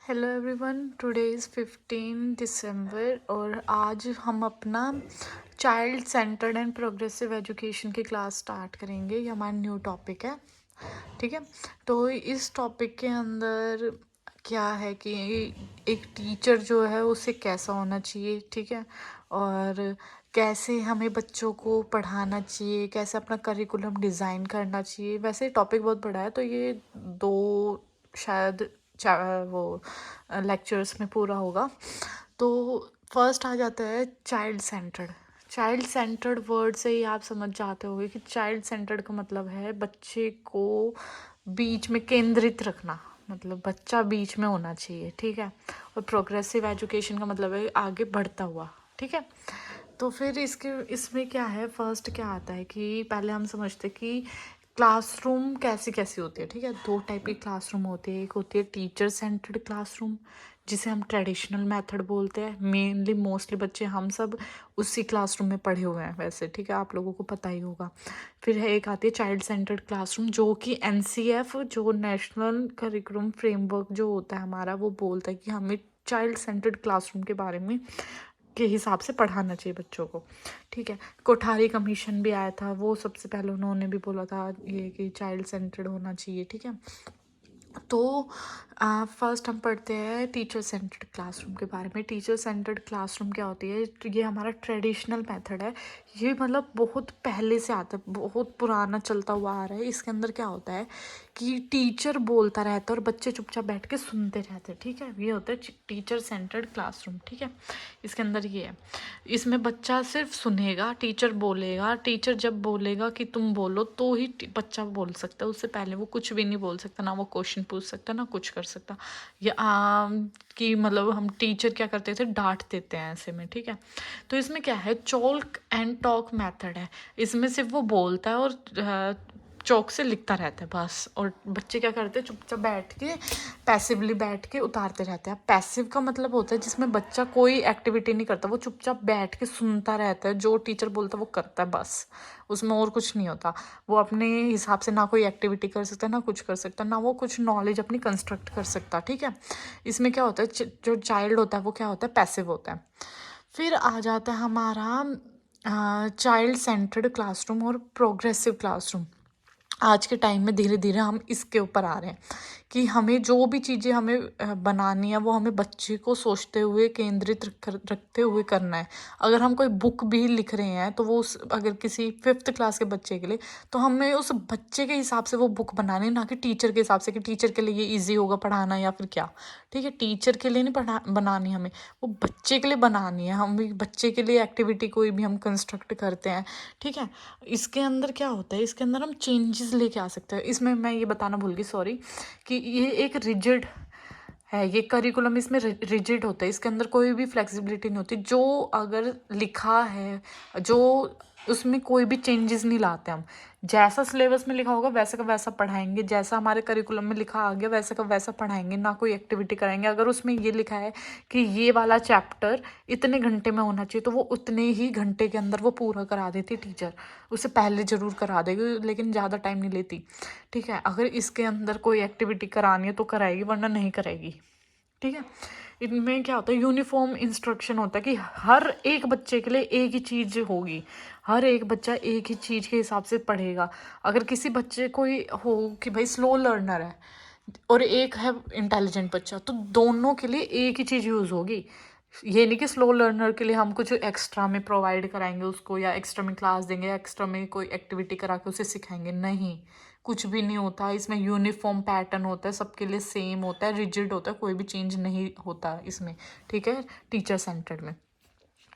Hello everyone, today is 15 दिसंबर और आज हम अपना child centred and progressive education की क्लास स्टार्ट करेंगे। ये हमारा न्यू टॉपिक है, ठीक है। तो इस टॉपिक के अंदर क्या है कि एक टीचर जो है उसे कैसा होना चाहिए, ठीक है, और कैसे हमें बच्चों को पढ़ाना चाहिए, कैसे अपना करिकुलम डिज़ाइन करना चाहिए। वैसे टॉपिक बहुत बड़ा है तो ये दो शायद वो लेक्चर्स में पूरा होगा। तो फर्स्ट आ जाता है child centred. Child centred word से ही आप समझ जाते होंगे कि चाइल्ड सेंटर्ड का मतलब है बच्चे को बीच में केंद्रित रखना, मतलब बच्चा बीच में होना चाहिए, ठीक है। और प्रोग्रेसिव एजुकेशन का मतलब है आगे बढ़ता हुआ, ठीक है। तो फिर इसमें क्या है, फर्स्ट क्या आता है कि पहले हम समझते कि क्लासरूम कैसी कैसी होती है, ठीक है। दो टाइप की क्लासरूम होती है। एक होती है टीचर सेंटर्ड क्लासरूम, जिसे हम ट्रेडिशनल मेथड बोलते हैं। मेनली मोस्टली बच्चे हम सब उसी क्लासरूम में पढ़े हुए हैं वैसे, ठीक है, आप लोगों को पता ही होगा। फिर है एक आती है चाइल्ड सेंटर्ड क्लासरूम, जो कि एनसीएफ, जो नेशनल करिकुलम फ्रेमवर्क जो होता है हमारा, वो बोलता है कि हमें चाइल्ड सेंटर्ड क्लासरूम के बारे में के हिसाब से पढ़ाना चाहिए बच्चों को, ठीक है। कोठारी कमीशन भी आया था, वो सबसे पहले उन्होंने भी बोला था ये कि चाइल्ड सेंटर्ड होना चाहिए, ठीक है। तो फर्स्ट हम पढ़ते हैं टीचर सेंटर्ड क्लासरूम के बारे में। टीचर सेंटर्ड क्लासरूम क्या होती है, ये हमारा ट्रेडिशनल मेथड है। ये मतलब बहुत पहले से आता है, बहुत पुराना चलता हुआ आ रहा है। इसके अंदर क्या होता है कि टीचर बोलता रहता है और बच्चे चुपचाप बैठ के सुनते रहते हैं, ठीक है। ये होता है टीचर सेंटर्ड क्लासरूम, ठीक है। इसके अंदर ये है, इसमें बच्चा सिर्फ सुनेगा, टीचर बोलेगा, टीचर जब बोलेगा कि तुम बोलो तो ही बच्चा बोल सकता है, उससे पहले वो कुछ भी नहीं बोल सकता, ना वो क्वेश्चन पूछ सकता, ना कुछ कर सकता। या कि मतलब हम टीचर क्या करते थे, डांट देते हैं ऐसे में, ठीक है। तो इसमें क्या है, चॉक एंड टॉक मेथड है। इसमें सिर्फ वो बोलता है और चौक से लिखता रहता है बस, और बच्चे क्या करते हैं, चुपचाप बैठ के पैसिवली बैठ के उतारते रहते हैं। पैसिव का मतलब होता है जिसमें बच्चा कोई एक्टिविटी नहीं करता, वो चुपचाप बैठ के सुनता रहता है, जो टीचर बोलता है वो करता है बस, उसमें और कुछ नहीं होता। वो अपने हिसाब से ना कोई एक्टिविटी कर सकता, ना कुछ कर सकता, ना वो कुछ नॉलेज अपनी कंस्ट्रक्ट कर सकता, ठीक है। इसमें क्या होता है, जो चाइल्ड होता है वो क्या होता है, पैसिव होता है। फिर आ जाता है हमारा चाइल्ड सेंटर्ड क्लासरूम और प्रोग्रेसिव क्लासरूम। आज के टाइम में धीरे धीरे हम इसके ऊपर आ रहे हैं कि हमें जो भी चीज़ें हमें बनानी है वो हमें बच्चे को सोचते हुए केंद्रित रखते हुए करना है। अगर हम कोई बुक भी लिख रहे हैं तो वो अगर किसी 5th क्लास के बच्चे के लिए, तो हमें उस बच्चे के हिसाब से वो बुक बनानी है, ना कि टीचर के हिसाब से कि टीचर के लिए ये ईजी होगा पढ़ाना या फिर क्या, ठीक है। टीचर के लिए नहीं बनानी हमें, वो बच्चे के लिए बनानी है। हम बच्चे के लिए एक्टिविटी कोई भी हम कंस्ट्रक्ट करते हैं, ठीक है। इसके अंदर क्या होता है, इसके अंदर हम चेंजेस लेके आ सकते हैं। इसमें मैं ये बताना भूल गई, सॉरी, कि ये एक रिजिड है, ये करिकुलम इसमें रिजिड होता है। इसके अंदर कोई भी फ्लेक्सिबिलिटी नहीं होती। जो अगर लिखा है, जो उसमें कोई भी चेंजेस नहीं लाते हम। जैसा सिलेबस में लिखा होगा वैसा का वैसा पढ़ाएंगे, जैसा हमारे करिकुलम में लिखा आ गया वैसा का वैसा पढ़ाएंगे, ना कोई एक्टिविटी कराएंगे। अगर उसमें ये लिखा है कि ये वाला चैप्टर इतने घंटे में होना चाहिए, तो वो उतने ही घंटे के अंदर वो पूरा करा देती टीचर। उससे पहले ज़रूर करा देगी लेकिन ज़्यादा टाइम नहीं लेती, ठीक है। अगर इसके अंदर कोई एक्टिविटी करानी है तो कराएगी, वरना नहीं कराएगी, ठीक है। इनमें क्या होता है, यूनिफॉर्म इंस्ट्रक्शन होता है कि हर एक बच्चे के लिए एक ही चीज़ होगी, हर एक बच्चा एक ही चीज़ के हिसाब से पढ़ेगा। अगर किसी बच्चे कोई हो कि भाई स्लो लर्नर है और एक है इंटेलिजेंट बच्चा, तो दोनों के लिए एक ही चीज़ यूज़ होगी। ये नहीं कि स्लो लर्नर के लिए हम कुछ एक्स्ट्रा में प्रोवाइड कराएंगे उसको, या एक्स्ट्रा में क्लास देंगे, एक्स्ट्रा में कोई एक्टिविटी करा के उसे सिखाएंगे, नहीं, कुछ भी नहीं होता। इसमें यूनिफॉर्म पैटर्न होता है, सबके लिए सेम होता है, रिजिड होता है, कोई भी चेंज नहीं होता इसमें, ठीक है। टीचर सेंटर्ड में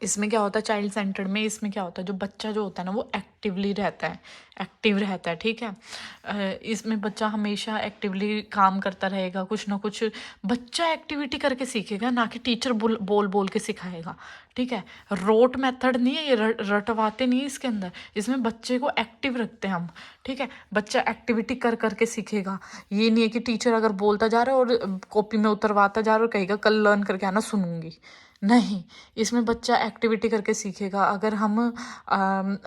इसमें क्या होता है, चाइल्ड सेंटर्ड में इसमें क्या होता है, जो बच्चा जो होता है ना वो एक्टिवली रहता है, एक्टिव रहता है, ठीक है। इसमें बच्चा हमेशा एक्टिवली काम करता रहेगा, कुछ ना कुछ बच्चा एक्टिविटी करके सीखेगा, ना कि टीचर बोल बोल के सिखाएगा, ठीक है। रोट मेथड नहीं है ये, रटवाते नहीं है इसके अंदर। इसमें बच्चे को एक्टिव रखते हैं हम, ठीक है। बच्चा एक्टिविटी कर करके सीखेगा। ये नहीं है कि टीचर अगर बोलता जा रहा है और कॉपी में उतरवाता जा रहा है और कहेगा कल लर्न करके आना सुनूंगी, नहीं। इसमें बच्चा एक्टिविटी करके सीखेगा। अगर हम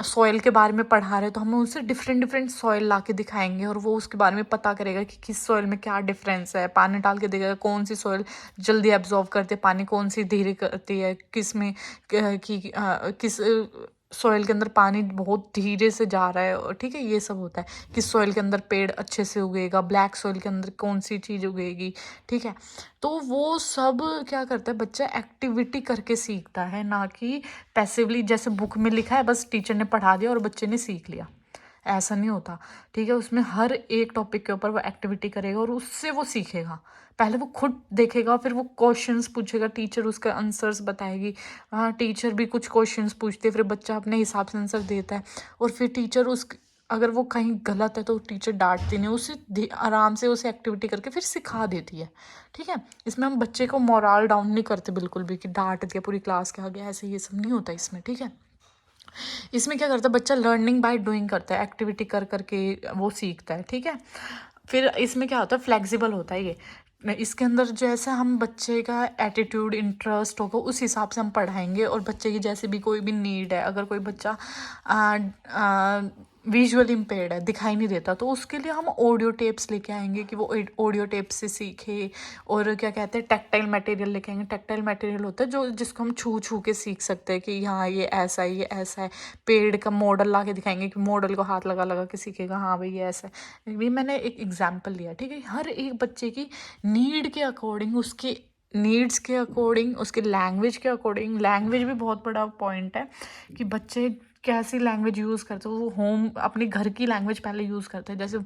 सॉइल के बारे बारे में पढ़ा रहे हैं तो हमें उनसे डिफरेंट डिफरेंट सॉइल ला के दिखाएंगे और वो उसके बारे में पता करेगा कि किस सॉइल में क्या डिफरेंस है, पानी डाल के देखेगा कौन सी सॉइल जल्दी एब्जॉर्व करते पानी, कौन सी धीरे करती है, किस में किस सॉइल के अंदर पानी बहुत धीरे से जा रहा है, ठीक है, ये सब होता है। किस सॉइल के अंदर पेड़ अच्छे से उगेगा, ब्लैक सॉइल के अंदर कौन सी चीज़ उगेगी, ठीक है। तो वो सब क्या करता है, बच्चा एक्टिविटी करके सीखता है, ना कि पैसिवली जैसे बुक में लिखा है बस टीचर ने पढ़ा दिया और बच्चे ने सीख लिया, ऐसा नहीं होता, ठीक है। उसमें हर एक टॉपिक के ऊपर वो एक्टिविटी करेगा और उससे वो सीखेगा। पहले वो खुद देखेगा, फिर वो क्वेश्चंस पूछेगा, टीचर उसका आंसर्स बताएगी। हाँ, टीचर भी कुछ क्वेश्चंस पूछते, फिर बच्चा अपने हिसाब से आंसर देता है और फिर टीचर उस अगर वो कहीं गलत है तो टीचर डांटती नहीं, उसे आराम से उसे एक्टिविटी करके फिर सिखा देती है, ठीक है। इसमें हम बच्चे को मोरल डाउन नहीं करते बिल्कुल भी कि डांट दिया पूरी क्लास के आगे, ऐसे ये सब नहीं होता इसमें, ठीक है। इसमें क्या करता है बच्चा, लर्निंग बाय डूइंग करता है, एक्टिविटी कर करके वो सीखता है, ठीक है। फिर इसमें क्या होता है, फ्लेक्सिबल होता है ये। इसके अंदर जैसे हम बच्चे का एटीट्यूड, इंटरेस्ट होगा उस हिसाब से हम पढ़ाएंगे और बच्चे की जैसे भी कोई भी नीड है, अगर कोई बच्चा विजुअल इम्पेयर्ड है, दिखाई नहीं देता, तो उसके लिए हम ऑडियो टेप्स लेके आएंगे कि वो ऑडियो टेप से सीखे। और क्या कहते हैं, टैक्टाइल मटेरियल लेके आएंगे। टैक्टाइल मटेरियल होता है जो जिसको हम छू छू के सीख सकते हैं कि हाँ ये ऐसा है, ये ऐसा है। पेड़ का मॉडल ला के दिखाएंगे कि मॉडल को हाथ लगा लगा के सीखेगा, हाँ भाई ये ऐसा है। ये मैंने एक एग्जाम्पल लिया, ठीक है। हर एक बच्चे की नीड के अकॉर्डिंग, उसके नीड्स के अकॉर्डिंग, उसके लैंग्वेज के अकॉर्डिंग, लैंग्वेज भी बहुत बड़ा पॉइंट है कि बच्चे कैसी लैंग्वेज यूज़ करते हो। वो होम अपने घर की लैंग्वेज पहले यूज़ करते हैं, जैसे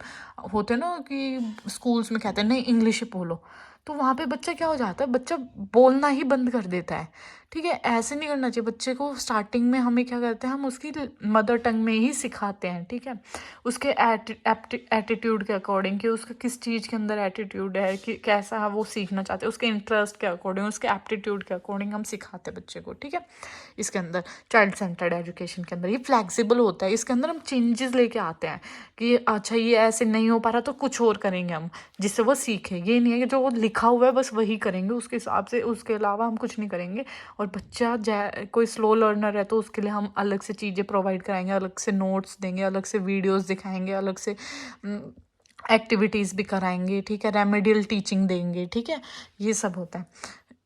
होते हैं ना कि स्कूल्स में कहते हैं नहीं इंग्लिश ही बोलो, तो वहाँ पे बच्चा क्या हो जाता है, बच्चा बोलना ही बंद कर देता है, ठीक है। ऐसे नहीं करना चाहिए बच्चे को। स्टार्टिंग में हमें क्या करते हैं, हम उसकी मदर टंग में ही सिखाते हैं, ठीक है। उसके एटीट्यूड के अकॉर्डिंग कि उसका किस चीज़ के अंदर एटीट्यूड है, कि कैसा वो सीखना चाहते हैं, उसके इंटरेस्ट के अकॉर्डिंग, उसके एप्टीट्यूड के अकॉर्डिंग हम सिखाते हैं बच्चे को, ठीक है। इसके अंदर चाइल्ड सेंटर्ड एजुकेशन के अंदर ये फ्लैक्सिबल होता है। इसके अंदर हम चेंजेस लेके आते हैं कि अच्छा ये ऐसे नहीं हो पा रहा तो कुछ और करेंगे हम, जिससे वो सीखे। ये नहीं है कि जो लिखा हुआ है बस वही करेंगे उसके हिसाब से, उसके अलावा हम कुछ नहीं करेंगे। और बच्चा कोई स्लो लर्नर है तो उसके लिए हम अलग से चीज़ें प्रोवाइड कराएंगे, अलग से नोट्स देंगे, अलग से वीडियोस दिखाएंगे, अलग से एक्टिविटीज़ भी कराएंगे, ठीक है। रेमेडियल टीचिंग देंगे, ठीक है। ये सब होता है।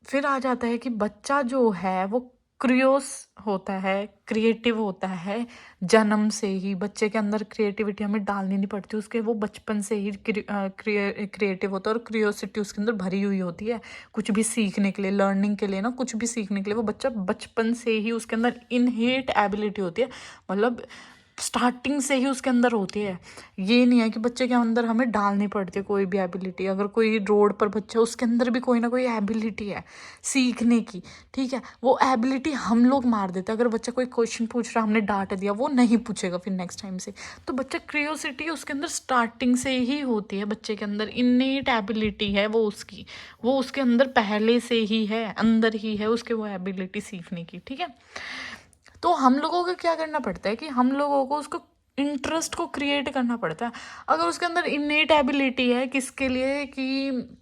फिर आ जाता है कि बच्चा जो है वो क्रियोस होता है, क्रिएटिव होता है। जन्म से ही बच्चे के अंदर क्रिएटिविटी हमें डालनी नहीं पड़ती, उसके वो बचपन से ही क्रिएटिव होता है और क्रियोसिटी उसके अंदर भरी हुई होती है। कुछ भी सीखने के लिए, लर्निंग के लिए ना, कुछ भी सीखने के लिए वो बच्चा बचपन से ही उसके अंदर इनहेट एबिलिटी होती है, मतलब स्टार्टिंग से ही उसके अंदर होती है। ये नहीं है कि बच्चे के अंदर हमें डालनी पड़ती है कोई भी एबिलिटी। अगर कोई रोड पर बच्चा, उसके अंदर भी कोई ना कोई एबिलिटी है सीखने की, ठीक है। वो एबिलिटी हम लोग मार देते हैं। अगर बच्चा कोई क्वेश्चन पूछ रहा, हमने डांट दिया, वो नहीं पूछेगा फिर नेक्स्ट टाइम से। तो बच्चा क्रियोसिटी उसके अंदर स्टार्टिंग से ही होती है, बच्चे के अंदर इन्नेट एबिलिटी है वो उसकी, वो उसके अंदर पहले से ही है, अंदर ही है उसके वो एबिलिटी सीखने की, ठीक है। तो हम लोगों को क्या करना पड़ता है कि हम लोगों को उसको इंटरेस्ट को क्रिएट करना पड़ता है। अगर उसके अंदर इन्नेट एबिलिटी है, किसके लिए कि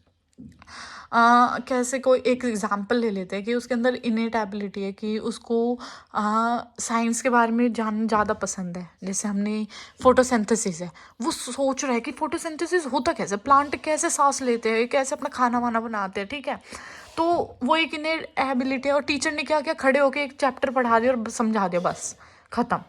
कैसे, कोई एक एग्जांपल ले लेते हैं कि उसके अंदर इन्नेट एबिलिटी है कि उसको साइंस के बारे में जानना ज़्यादा पसंद है। जैसे हमने फोटोसिंथेसिस है, वो सोच रहा है कि फोटोसिंथेसिस होता कैसे, प्लांट कैसे सांस लेते हैं, कैसे अपना खाना वाना बनाते हैं, ठीक है। तो वो एक इन्हें एबिलिटी है और टीचर ने क्या किया, खड़े होकर एक चैप्टर पढ़ा दिया और समझा दिया, बस ख़त्म।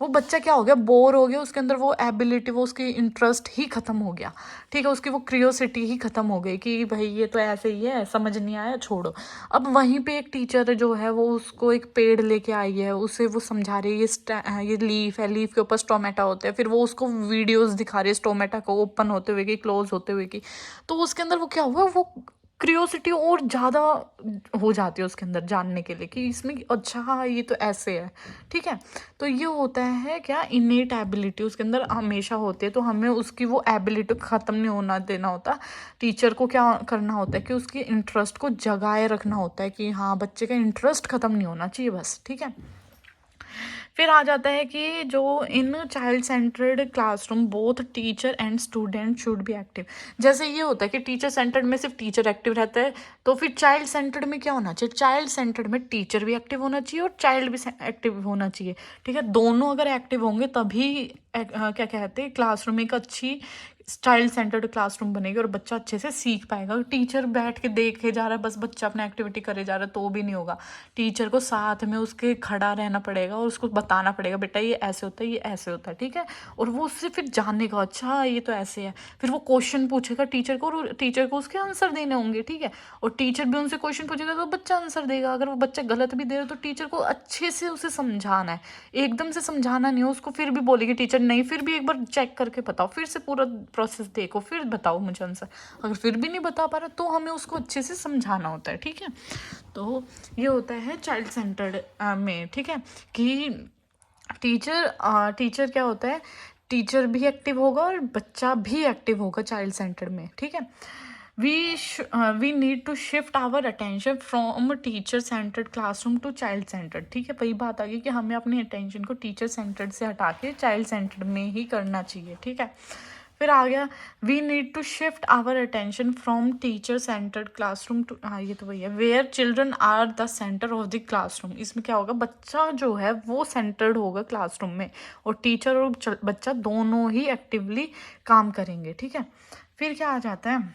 वो बच्चा क्या हो गया, बोर हो गया, उसके अंदर वो एबिलिटी, वो उसकी इंटरेस्ट ही ख़त्म हो गया, ठीक है। उसकी वो क्रियोसिटी ही ख़त्म हो गई कि भाई ये तो ऐसे ही है, समझ नहीं आया, छोड़ो। अब वहीं पे एक टीचर जो है वो उसको एक पेड़ लेके आई है, उसे वो समझा रही है ये लीफ है, लीफ के ऊपर स्टोमेटा होते हैं, फिर वो उसको वीडियोज़ दिखा रही है स्टोमेटा को ओपन होते हुए की, क्लोज होते हुए की। तो उसके अंदर वो क्या हुआ, वो क्रियोसिटी और ज़्यादा हो जाती है उसके अंदर जानने के लिए कि इसमें अच्छा हाँ ये तो ऐसे है, ठीक है। तो ये होता है क्या, इनेट एबिलिटी उसके अंदर हमेशा होती है। तो हमें उसकी वो एबिलिटी ख़त्म नहीं होना देना होता। टीचर को क्या करना होता है कि उसकी इंटरेस्ट को जगाए रखना होता है कि हाँ बच्चे का इंटरेस्ट ख़त्म नहीं होना चाहिए बस, ठीक है। फिर आ जाता है कि जो in child centred classroom both teacher and student should be active. जैसे ये होता है कि टीचर सेंटर्ड में सिर्फ टीचर एक्टिव रहता है, तो फिर चाइल्ड सेंटर्ड में क्या होना चाहिए, चाइल्ड सेंटर्ड में टीचर भी एक्टिव होना चाहिए और चाइल्ड भी एक्टिव होना चाहिए। ठीक है, दोनों अगर एक्टिव होंगे तभी क्या कहते हैं क्लासरूम एक अच्छी चाइल्ड सेंटर्ड क्लासरूम बनेगी और बच्चा अच्छे से सीख पाएगा। टीचर बैठ के देखे जा रहा है, बस बच्चा अपना एक्टिविटी करे जा रहा है, तो भी नहीं होगा। टीचर को साथ में उसके खड़ा रहना पड़ेगा और उसको बताना पड़ेगा, बेटा ये ऐसे होता है, ये ऐसे होता है। ठीक है, और वो उससे फिर जानेगा, अच्छा ये तो ऐसे है। फिर वो क्वेश्चन पूछेगा टीचर को और टीचर को उसके आंसर देने होंगे। ठीक है, और टीचर भी उनसे क्वेश्चन पूछेगा तो बच्चा आंसर देगा। अगर वो बच्चा गलत भी दे रहा है तो टीचर को अच्छे से उसे समझाना है, एकदम से समझाना नहीं है उसको। फिर भी बोलेगी टीचर नहीं, फिर भी एक बार चेक करके बताओ, फिर से पूरा प्रोसेस देखो, फिर बताओ मुझे आंसर। अगर फिर भी नहीं बता पा रहा तो हमें उसको अच्छे से समझाना होता है। ठीक है, तो ये होता है चाइल्ड सेंटर्ड में। ठीक है, कि टीचर क्या होता है, टीचर भी एक्टिव होगा और बच्चा भी एक्टिव होगा चाइल्ड सेंटर्ड में। ठीक है, we need to shift our attention from teacher centred classroom to child centred. ठीक है, वही बात आ गई कि हमें अपनी अटेंशन को टीचर सेंटर्ड से हटा के चाइल्ड सेंटर्ड में ही करना चाहिए। ठीक है, फिर आ गया we need to shift our attention from teacher centred classroom to, हाँ ये तो वही है, where children are the centre of the classroom. इसमें क्या होगा, बच्चा जो है वो सेंटर्ड होगा क्लासरूम में और टीचर और बच्चा दोनों ही एक्टिवली काम करेंगे। ठीक है, फिर क्या आ जाता है,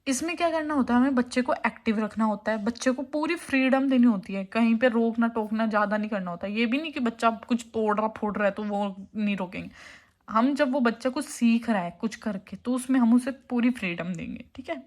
इसमें क्या करना होता है, हमें बच्चे को एक्टिव रखना होता है, बच्चे को पूरी फ्रीडम देनी होती है, कहीं पे रोकना टोकना ज़्यादा नहीं करना होता है। ये भी नहीं कि बच्चा कुछ तोड़ रहा फोड़ रहा है तो वो नहीं रोकेंगे। हम जब वो बच्चा कुछ सीख रहा है कुछ करके तो उसमें हम उसे पूरी फ्रीडम देंगे। ठीक है,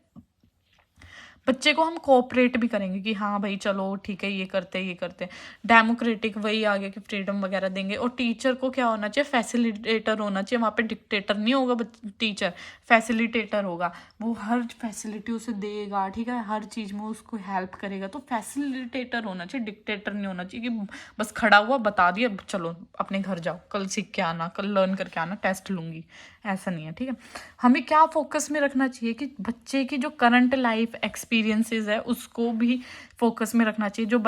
बच्चे को हम कोऑपरेट भी करेंगे कि हाँ भाई चलो ठीक है, ये करते हैं ये करते हैं, डेमोक्रेटिक वही आ गया कि फ्रीडम वगैरह देंगे। और टीचर को क्या होना चाहिए, फैसिलिटेटर होना चाहिए। वहाँ पे डिक्टेटर नहीं होगा, टीचर फैसिलिटेटर होगा, वो हर फैसिलिटी उसे देगा। ठीक है, हर चीज़ में उसको हेल्प करेगा, तो फैसिलिटेटर होना चाहिए, डिक्टेटर नहीं होना चाहिए कि बस खड़ा हुआ बता दिया चलो अपने घर जाओ, कल सीख के आना, कल लर्न करके आना, टेस्ट लूँगी, ऐसा नहीं है। ठीक है, हमें क्या फोकस में रखना चाहिए कि बच्चे की जो करंट लाइफ एक्सपीरियंसेस है उसको भी फोकस में रखना चाहिए। जो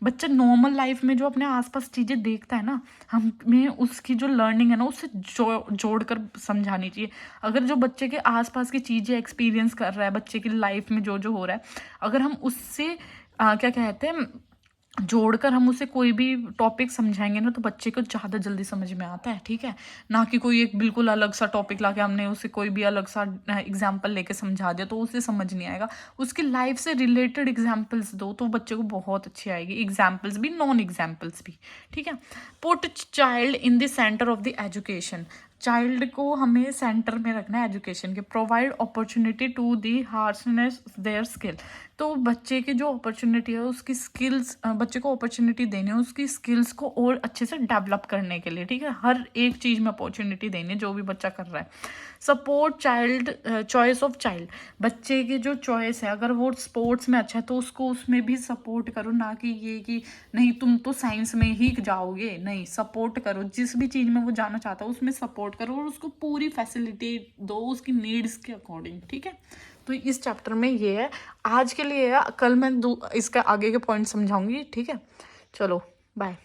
बच्चा नॉर्मल लाइफ में जो अपने आसपास चीज़ें देखता है ना, हमें उसकी जो लर्निंग है ना उससे जोड़ कर समझानी चाहिए। अगर जो बच्चे के आसपास की चीज़ें एक्सपीरियंस कर रहा है, बच्चे की लाइफ में जो जो हो रहा है, अगर हम उससे क्या कहते हैं जोड़कर हम उसे कोई भी टॉपिक समझाएंगे ना तो बच्चे को ज़्यादा जल्दी समझ में आता है। ठीक है, ना कि कोई एक बिल्कुल अलग सा टॉपिक लाके हमने उसे कोई भी अलग सा एग्जाम्पल लेके समझा दिया तो उसे समझ नहीं आएगा। उसकी लाइफ से रिलेटेड एग्जाम्पल्स दो तो बच्चे को बहुत अच्छी आएगी, एग्जाम्पल्स भी नॉन एग्जाम्पल्स भी। ठीक है, put child in the centre of the education. Child को हमें सेंटर में रखना है एजुकेशन के। Provide opportunity to the harness their skill. तो बच्चे की जो अपॉर्चुनिटी है उसकी स्किल्स, बच्चे को अपॉर्चुनिटी देनी है उसकी स्किल्स को और अच्छे से डेवलप करने के लिए। ठीक है, हर एक चीज़ में अपॉर्चुनिटी देनी है जो भी बच्चा कर रहा है। Support child choice of child. बच्चे की जो चॉइस है, अगर वो स्पोर्ट्स में अच्छा है तो उसको उसमें भी सपोर्ट करो, ना कि ये कि नहीं तुम तो साइंस में ही जाओगे, नहीं, सपोर्ट करो। जिस भी चीज़ में वो जाना चाहता है उसमें सपोर्ट करो और उसको पूरी फैसिलिटी दो उसकी नीड्स के अकॉर्डिंग। ठीक है, तो इस चैप्टर में ये है। आज के लिए कल मैं इसका आगे के पॉइंट समझाऊंगी। ठीक है, चलो बाय।